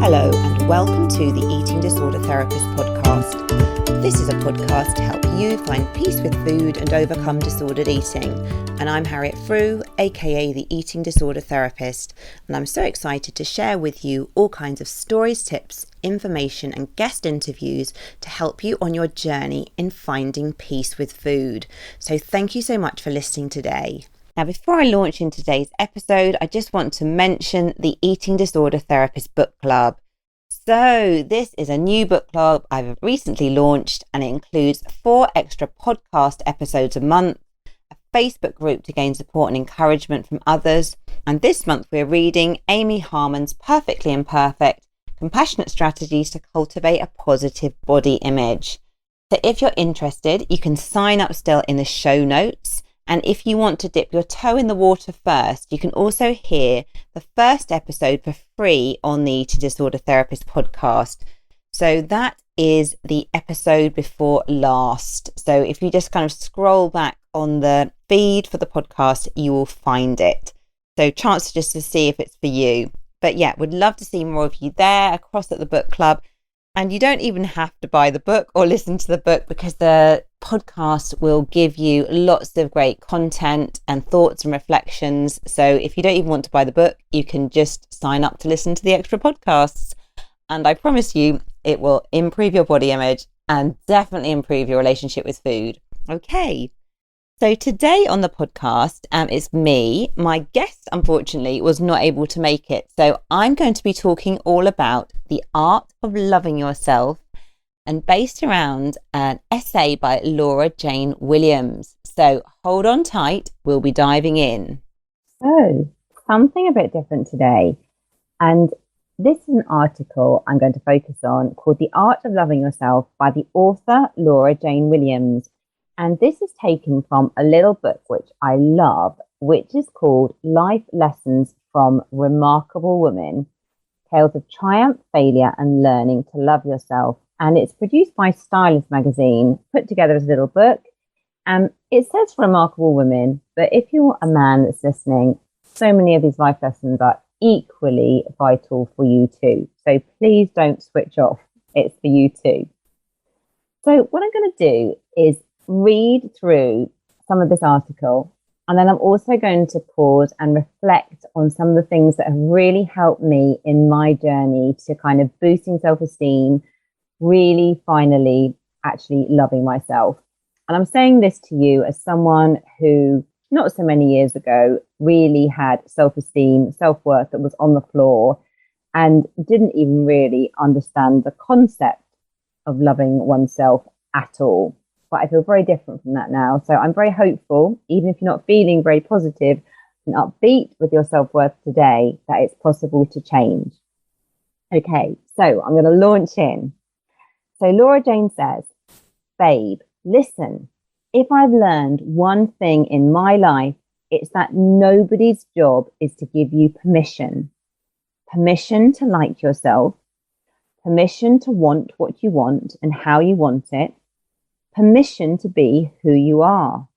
Hello and welcome to the Eating Disorder Therapist podcast. This is a podcast to help you find peace with food and overcome disordered eating. And I'm Harriet Frew, aka the Eating Disorder Therapist, and I'm so excited to share with you all kinds of stories, tips, information and guest interviews to help you on your journey in finding peace with food. So thank you so much for listening today. Now, before I launch into today's episode, I just want to mention the Eating Disorder Therapist Book Club. So this is a new book club I've recently launched, and it includes 4 extra podcast episodes a month, a Facebook group to gain support and encouragement from others. And this month we're reading Amy Harmon's Perfectly Imperfect, Compassionate Strategies to Cultivate a Positive Body Image. So if you're interested, you can sign up still in the show notes. And if you want to dip your toe in the water first, you can also hear the first episode for free on the Eating Disorder Therapist podcast. So that is the episode before last. So if you just kind of scroll back on the feed for the podcast, you will find it. So chance just to see if it's for you. But yeah, would love to see more of you there across at the book club. And you don't even have to buy the book or listen to the book, because the podcast will give you lots of great content and thoughts and reflections. So if you don't even want to buy the book, you can just sign up to listen to the extra podcasts. And I promise you, it will improve your body image and definitely improve your relationship with food. Okay. So today on the podcast, it's me. My guest, unfortunately, was not able to make it. So I'm going to be talking all about the art of loving yourself, and based around an essay by Laura Jane Williams. So hold on tight, we'll be diving in. So something a bit different today. And this is an article I'm going to focus on called The Art of Loving Yourself by the author Laura Jane Williams. And this is taken from a little book which I love, which is called Life Lessons from Remarkable Women, Tales of Triumph, Failure and Learning to Love Yourself. And it's produced by Stylist Magazine, put together as a little book. And it says Remarkable Women, but if you're a man that's listening, so many of these life lessons are equally vital for you too. So please don't switch off. It's for you too. So what I'm going to do is read through some of this article, and then I'm also going to pause and reflect on some of the things that have really helped me in my journey to kind of boosting self-esteem, really finally actually loving myself. And I'm saying this to you as someone who not so many years ago really had self-esteem, self-worth that was on the floor and didn't even really understand the concept of loving oneself at all. But I feel very different from that now. So I'm very hopeful, even if you're not feeling very positive and upbeat with your self-worth today, that it's possible to change. Okay, so I'm going to launch in. So Laura Jane says, babe, listen, if I've learned one thing in my life, it's that nobody's job is to give you permission. Permission to like yourself, permission to want what you want and how you want it, permission to be who you are.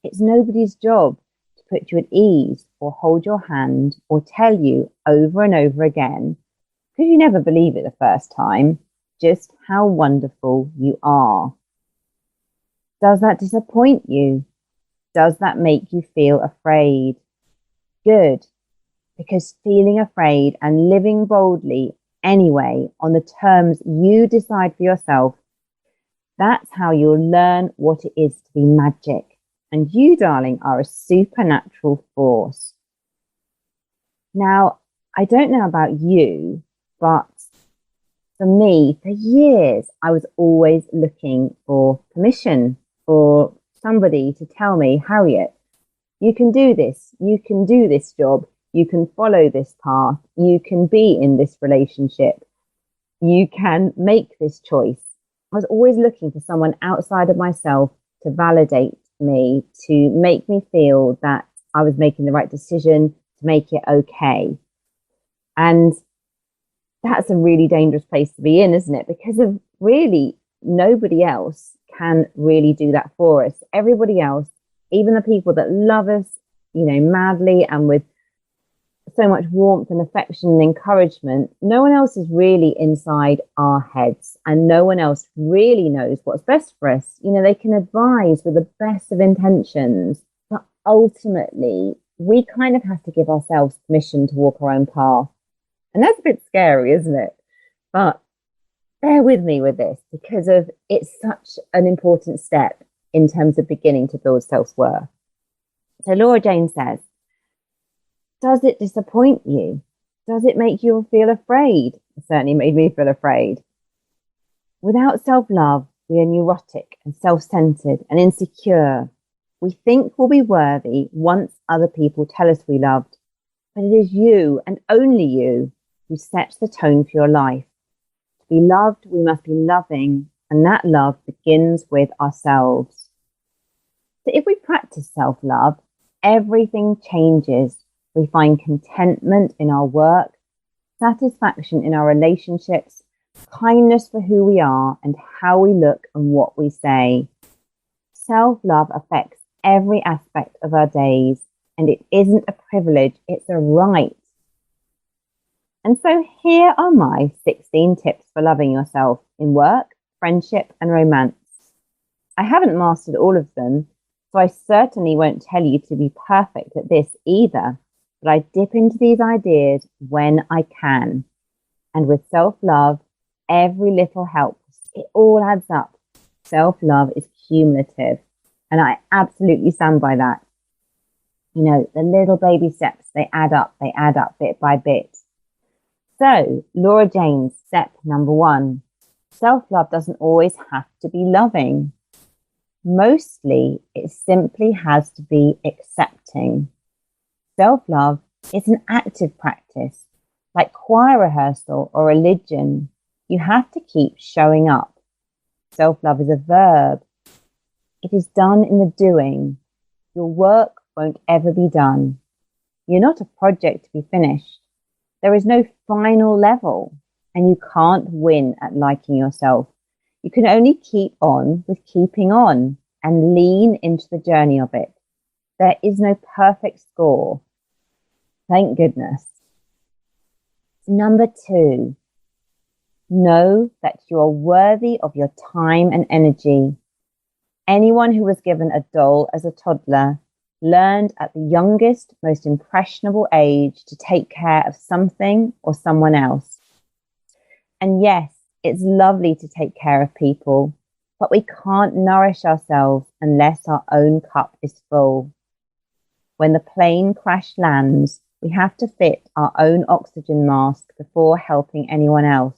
It's nobody's job to put you at ease or hold your hand or tell you over and over again, because you never believe it the first time, just how wonderful you are. Does that disappoint you? Does that make you feel afraid? Good, because feeling afraid and living boldly anyway on the terms you decide for yourself, that's how you'll learn what it is to be magic. And you, darling, are a supernatural force. Now, I don't know about you, but for me, for years, I was always looking for permission, for somebody to tell me, Harriet, you can do this job, you can follow this path, you can be in this relationship, you can make this choice. I was always looking for someone outside of myself to validate me, to make me feel that I was making the right decision, to make it okay. And that's a really dangerous place to be in, isn't it? Because of really nobody else can really do that for us. Everybody else, even the people that love us, madly and with so much warmth and affection and encouragement, no one else is really inside our heads, and no one else really knows what's best for us. They can advise with the best of intentions, but ultimately, we kind of have to give ourselves permission to walk our own path. And that's a bit scary, isn't it? But bear with me with this, because it's such an important step in terms of beginning to build self-worth. So Laura Jane says, does it disappoint you? Does it make you feel afraid? It certainly made me feel afraid. Without self-love, we are neurotic and self-centered and insecure. We think we'll be worthy once other people tell us we loved, but it is you and only you who sets the tone for your life. To be loved, we must be loving, and that love begins with ourselves. So if we practice self-love, everything changes. We find contentment in our work, satisfaction in our relationships, kindness for who we are and how we look and what we say. Self-love affects every aspect of our days, and it isn't a privilege, it's a right. And so here are my 16 tips for loving yourself in work, friendship, and romance. I haven't mastered all of them, so I certainly won't tell you to be perfect at this either. But I dip into these ideas when I can. And with self-love, every little helps. It all adds up. Self-love is cumulative. And I absolutely stand by that. The little baby steps, they add up bit by bit. So, Laura Jane's step number 1. Self-love doesn't always have to be loving. Mostly, it simply has to be accepting. Self-love is an active practice, like choir rehearsal or religion. You have to keep showing up. Self-love is a verb. It is done in the doing. Your work won't ever be done. You're not a project to be finished. There is no final level, and you can't win at liking yourself. You can only keep on with keeping on and lean into the journey of it. There is no perfect score. Thank goodness. Number 2, know that you are worthy of your time and energy. Anyone who was given a doll as a toddler learned at the youngest, most impressionable age to take care of something or someone else. And yes, it's lovely to take care of people, but we can't nourish ourselves unless our own cup is full. When the plane crash lands, we have to fit our own oxygen mask before helping anyone else.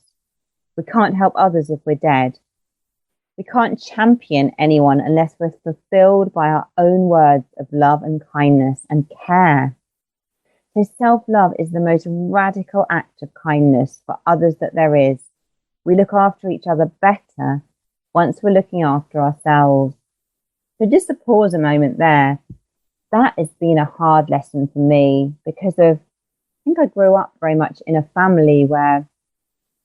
We can't help others if we're dead. We can't champion anyone unless we're fulfilled by our own words of love and kindness and care. So self-love is the most radical act of kindness for others that there is. We look after each other better once we're looking after ourselves. So just to pause a moment there, that has been a hard lesson for me because I think I grew up very much in a family where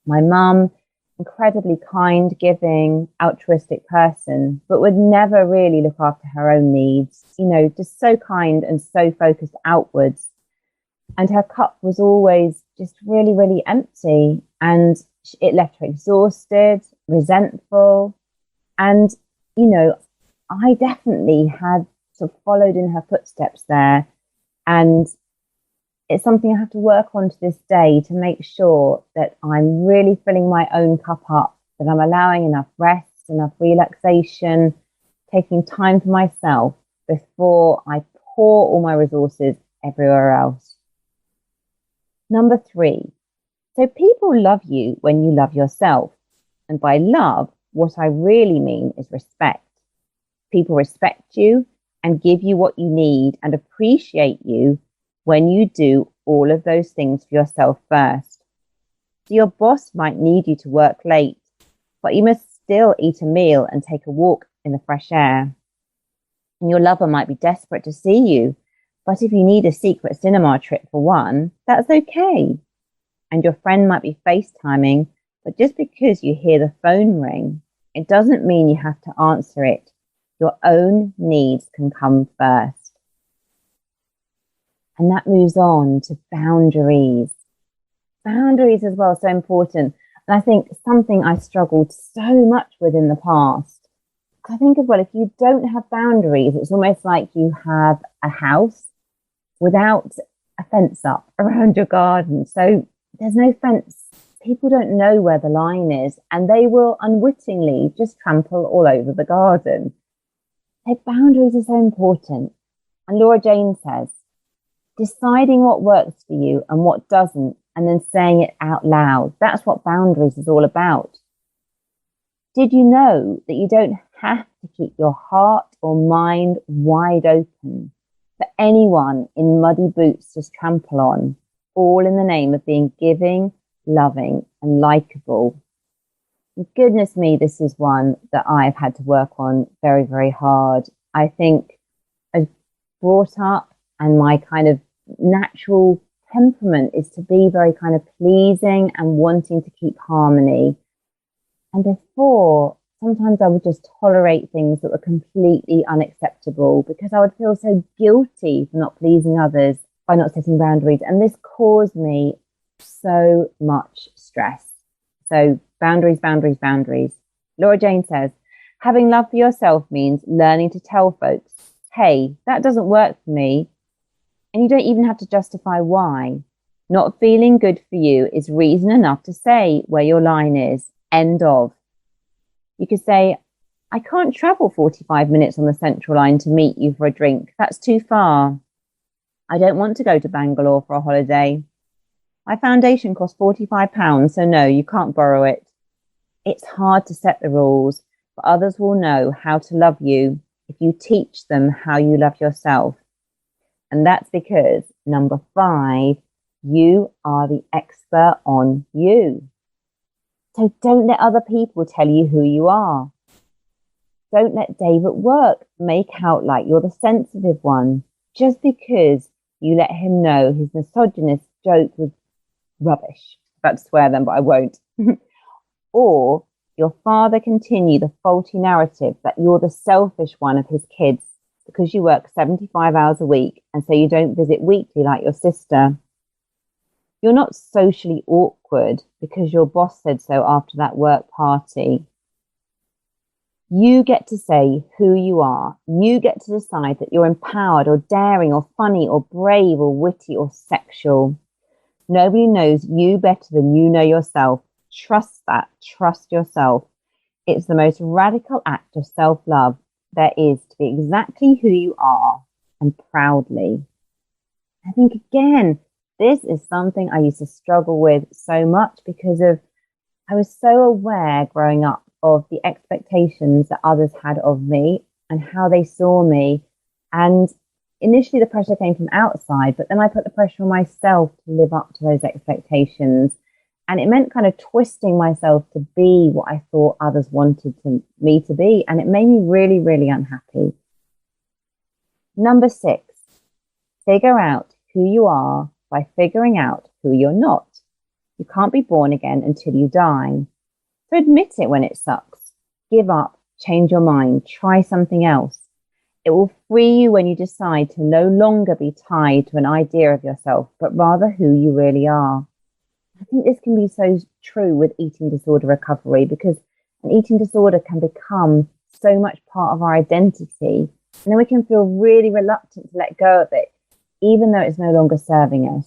my mum, incredibly kind, giving, altruistic person, but would never really look after her own needs, just so kind and so focused outwards. And her cup was always just really, really empty, and it left her exhausted, resentful. And, I definitely had sort of followed in her footsteps there. And it's something I have to work on to this day to make sure that I'm really filling my own cup up, that I'm allowing enough rest, enough relaxation, taking time for myself before I pour all my resources everywhere else. Number 3, so people love you when you love yourself. And by love, what I really mean is respect. People respect you and give you what you need and appreciate you when you do all of those things for yourself first. So your boss might need you to work late, but you must still eat a meal and take a walk in the fresh air. And your lover might be desperate to see you, but if you need a secret cinema trip for one, that's okay. And your friend might be FaceTiming, but just because you hear the phone ring, it doesn't mean you have to answer it. Your own needs can come first. And that moves on to boundaries. Boundaries as well, so important. And I think something I struggled so much with in the past. I think as well, if you don't have boundaries, it's almost like you have a house without a fence up around your garden. So there's no fence. People don't know where the line is, and they will unwittingly just trample all over the garden. So boundaries are so important. And Laura Jane says, deciding what works for you and what doesn't, and then saying it out loud. That's what boundaries is all about. Did you know that you don't have to keep your heart or mind wide open for anyone in muddy boots to trample on, all in the name of being giving, loving, and likable? And goodness me, this is one that I've had to work on very, very hard. I think I brought up, and my kind of natural temperament is to be very kind of pleasing and wanting to keep harmony. And before, sometimes I would just tolerate things that were completely unacceptable because I would feel so guilty for not pleasing others by not setting boundaries. And this caused me so much stress. So boundaries, boundaries, boundaries. Laura Jane says, having love for yourself means learning to tell folks, hey, that doesn't work for me. And you don't even have to justify why. Not feeling good for you is reason enough to say where your line is. End of. You could say, I can't travel 45 minutes on the Central Line to meet you for a drink. That's too far. I don't want to go to Bangalore for a holiday. My foundation costs £45, so no, you can't borrow it. It's hard to set the rules, but others will know how to love you if you teach them how you love yourself. And that's because, number 5, you are the expert on you. So don't let other people tell you who you are. Don't let Dave at work make out like you're the sensitive one just because you let him know his misogynist joke was rubbish. I'm about to swear then, but I won't. Or your father continue the faulty narrative that you're the selfish one of his kids because you work 75 hours a week and so you don't visit weekly like your sister. You're not socially awkward because your boss said so after that work party. You get to say who you are. You get to decide that you're empowered or daring or funny or brave or witty or sexual. Nobody knows you better than you know yourself. Trust that. Trust yourself. It's the most radical act of self-love there is to be exactly who you are and proudly. I think, again, this is something I used to struggle with so much because I was so aware growing up of the expectations that others had of me and how they saw me. And initially the pressure came from outside, but then I put the pressure on myself to live up to those expectations. And it meant kind of twisting myself to be what I thought others wanted me to be. And it made me really, really unhappy. Number 6, figure out who you are by figuring out who you're not. You can't be born again until you die. So admit it when it sucks. Give up, change your mind, try something else. It will free you when you decide to no longer be tied to an idea of yourself, but rather who you really are. I think this can be so true with eating disorder recovery because an eating disorder can become so much part of our identity. And then we can feel really reluctant to let go of it, even though it's no longer serving us.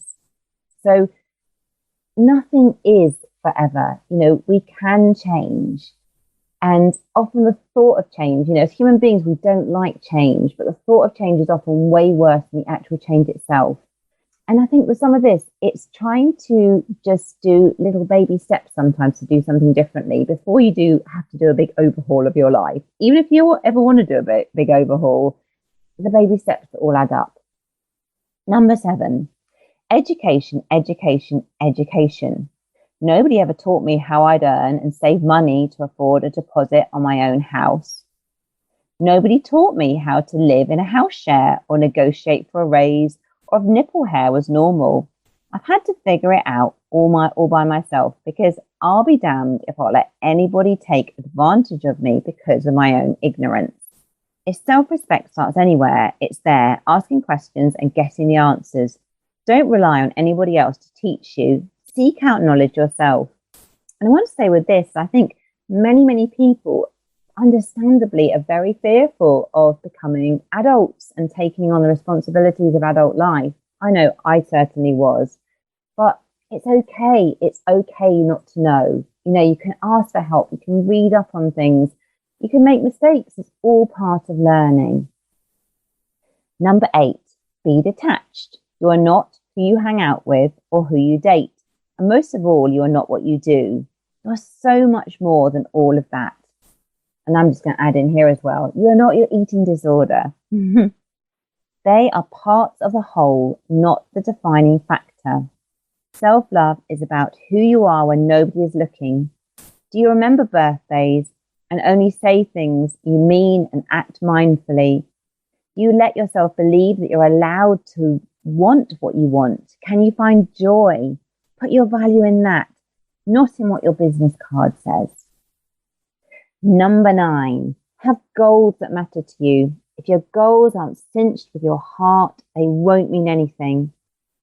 So nothing is forever. We can change. And often the thought of change, as human beings, we don't like change, but the thought of change is often way worse than the actual change itself. And I think with some of this, it's trying to just do little baby steps sometimes to do something differently before you do have to do a big overhaul of your life. Even if you ever want to do a big overhaul, the baby steps all add up. Number 7, education, education, education. Nobody ever taught me how I'd earn and save money to afford a deposit on my own house. Nobody taught me how to live in a house share or negotiate for a raise or if nipple hair was normal. I've had to figure it out all by myself because I'll be damned if I'll let anybody take advantage of me because of my own ignorance. if self-respect starts anywhere, it's there, asking questions and getting the answers. Don't rely on anybody else to teach you. Seek out knowledge yourself. And I want to say with this, I think many people understandably are very fearful of becoming adults and taking on the responsibilities of adult life. I know I certainly was, but it's okay. It's okay not to know. You know, you can ask for help. You can read up on things. You can make mistakes. It's all part of learning. Number 8, be detached. You are not who you hang out with or who you date. And most of all, you are not what you do. You are so much more than all of that. And I'm just going to add in here as well, you are not your eating disorder. They are parts of the whole, not the defining factor. Self-love is about who you are when nobody is looking. Do you remember birthdays and only say things you mean and act mindfully? Do you let yourself believe that you're allowed to want what you want? Can you find joy? Put your value in that, not in what your business card says. Number 9, have goals that matter to you. If your goals aren't cinched with your heart, they won't mean anything.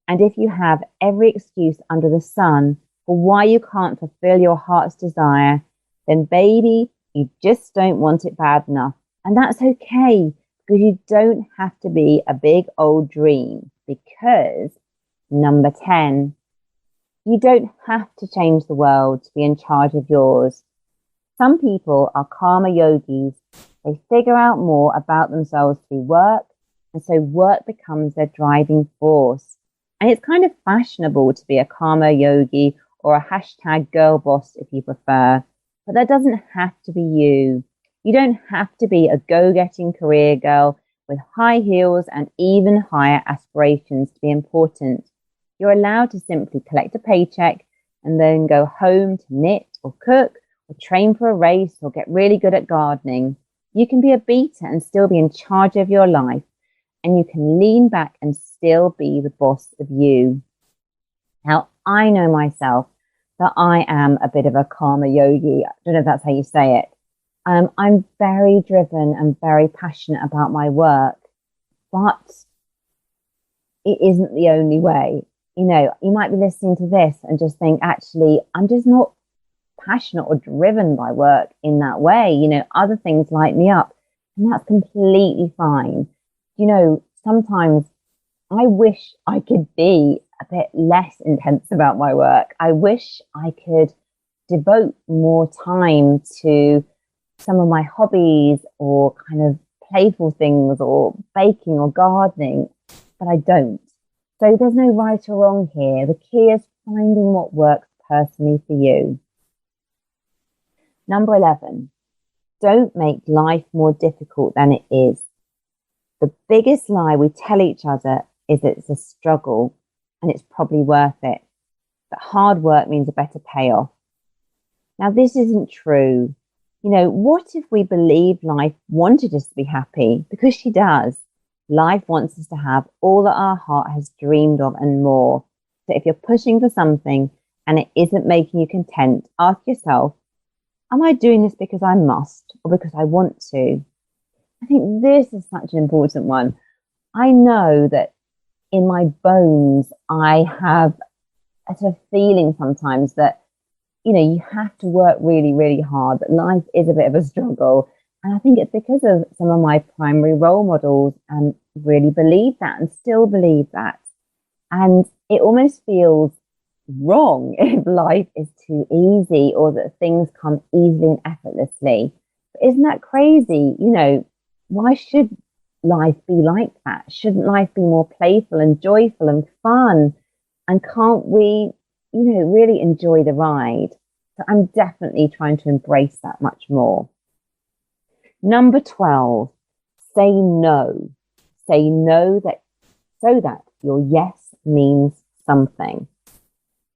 And if you have every excuse under the sun for why you can't fulfill your heart's desire, then baby, you just don't want it bad enough. And that's okay, because you don't have to be a big old dream. Because, number 10, you don't have to change the world to be in charge of yours. Some people are karma yogis. They figure out more about themselves through work, and so work becomes their driving force. And it's kind of fashionable to be a karma yogi or a hashtag girl boss if you prefer, but that doesn't have to be you. You don't have to be a go-getting career girl with high heels and even higher aspirations to be important. You're allowed to simply collect a paycheck and then go home to knit or cook or train for a race or get really good at gardening. You can be a beta and still be in charge of your life, and you can lean back and still be the boss of you. Now, I know myself that I am a bit of a karma yogi. I don't know if that's how you say it. I'm very driven and very passionate about my work, but it isn't the only way. You know, you might be listening to this and just think, actually, I'm just not passionate or driven by work in that way. You know, other things light me up, and that's completely fine. You know, sometimes I wish I could be a bit less intense about my work. I wish I could devote more time to some of my hobbies or kind of playful things or baking or gardening, but I don't. So there's no right or wrong here. The key is finding what works personally for you. Number 11, don't make life more difficult than it is. The biggest lie we tell each other is that it's a struggle and it's probably worth it, that hard work means a better payoff. Now, this isn't true. You know, what if we believed life wanted us to be happy? Because she does. Life wants us to have all that our heart has dreamed of and more. So if you're pushing for something and it isn't making you content, ask yourself, am I doing this because I must or because I want to? I think this is such an important one. I know that in my bones, I have a sort of feeling sometimes that, you know, you have to work really, really hard, that life is a bit of a struggle. And I think it's because of some of my primary role models really believe that and still believe that. And it almost feels wrong if life is too easy or that things come easily and effortlessly. But isn't that crazy? You know, why should life be like that? Shouldn't life be more playful and joyful and fun? And can't we, you know, really enjoy the ride? So I'm definitely trying to embrace that much more. Number 12, say no. Say no so that your yes means something.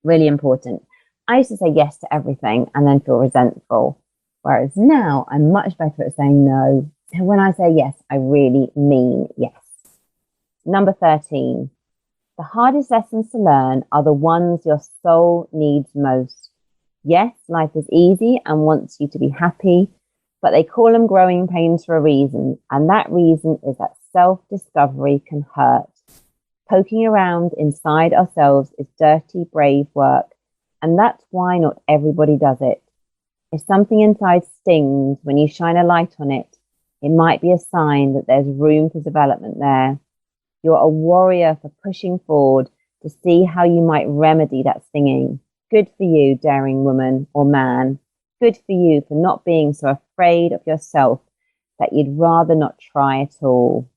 Really important. I used to say yes to everything and then feel resentful. Whereas now I'm much better at saying no. And when I say yes, I really mean yes. Number 13, the hardest lessons to learn are the ones your soul needs most. Yes, life is easy and wants you to be happy, But they call them growing pains for a reason, and that reason is that self-discovery can hurt. Poking around inside ourselves is dirty, brave work, and that's why not everybody does it. If something inside stings when you shine a light on it, it might be a sign that there's room for development there. You're a warrior for pushing forward to see how you might remedy that stinging. Good for you, daring woman or man. Good for you for not being so afraid of yourself that you'd rather not try at all.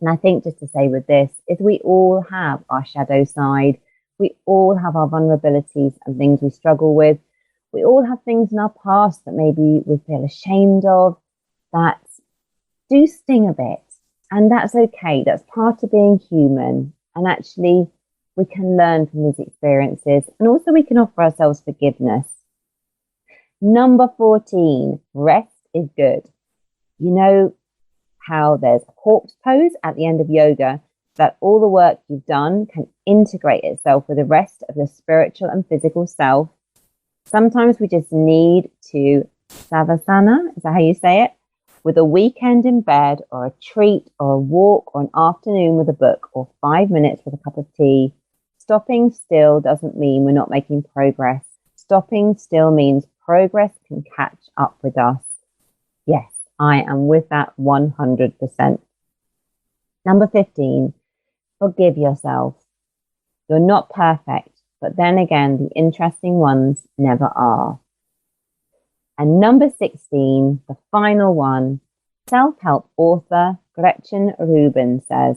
And I think just to say with this is we all have our shadow side. We all have our vulnerabilities and things we struggle with. We all have things in our past that maybe we feel ashamed of that do sting a bit. And that's okay. That's part of being human. And actually, we can learn from these experiences. And also we can offer ourselves forgiveness. Number 14, rest is good. You know how there's a corpse pose at the end of yoga, that all the work you've done can integrate itself with the rest of your spiritual and physical self. Sometimes we just need to savasana, is that how you say it? With a weekend in bed or a treat or a walk or an afternoon with a book or 5 minutes with a cup of tea. Stopping still doesn't mean we're not making progress. Stopping still means progress can catch up with us. Yes, I am with that 100%. Number 15, forgive yourself. You're not perfect, but then again, the interesting ones never are. And number 16, the final one, self-help author Gretchen Rubin says,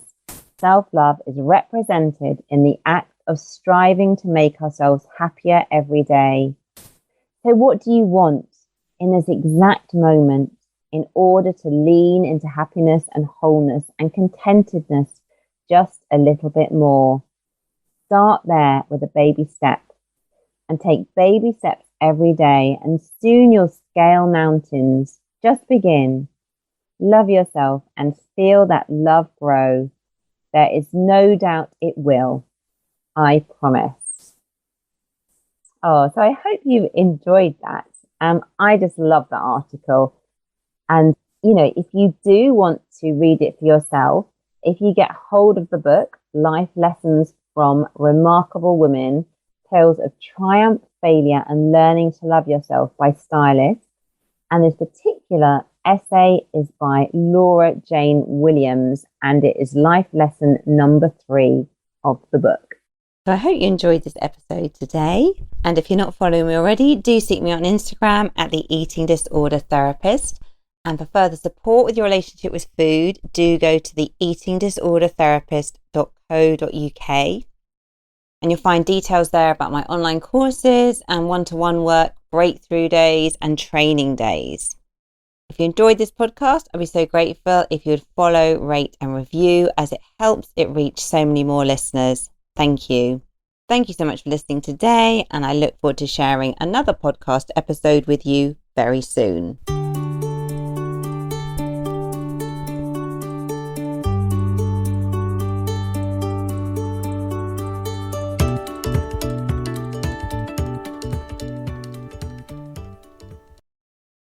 self-love is represented in the act of striving to make ourselves happier every day. So what do you want in this exact moment in order to lean into happiness and wholeness and contentedness just a little bit more? Start there with a baby step and take baby steps every day, and soon you'll scale mountains. Just begin. Love yourself and feel that love grow. There is no doubt it will. I promise. Oh, so I hope you enjoyed that. I just love that article. And, you know, if you do want to read it for yourself, if you get hold of the book, Life Lessons from Remarkable Women, Tales of Triumph, Failure and Learning to Love Yourself by Stylist. And this particular essay is by Laura Jane Williams, and it is life lesson number 3 of the book. So I hope you enjoyed this episode today. And if you're not following me already, do seek me on Instagram at The Eating Disorder Therapist. And for further support with your relationship with food, do go to theeatingdisordertherapist.co.uk. And you'll find details there about my online courses and one-to-one work, breakthrough days and training days. If you enjoyed this podcast, I'd be so grateful if you would follow, rate and review, as it helps it reach so many more listeners. Thank you. Thank you so much for listening today, and I look forward to sharing another podcast episode with you very soon.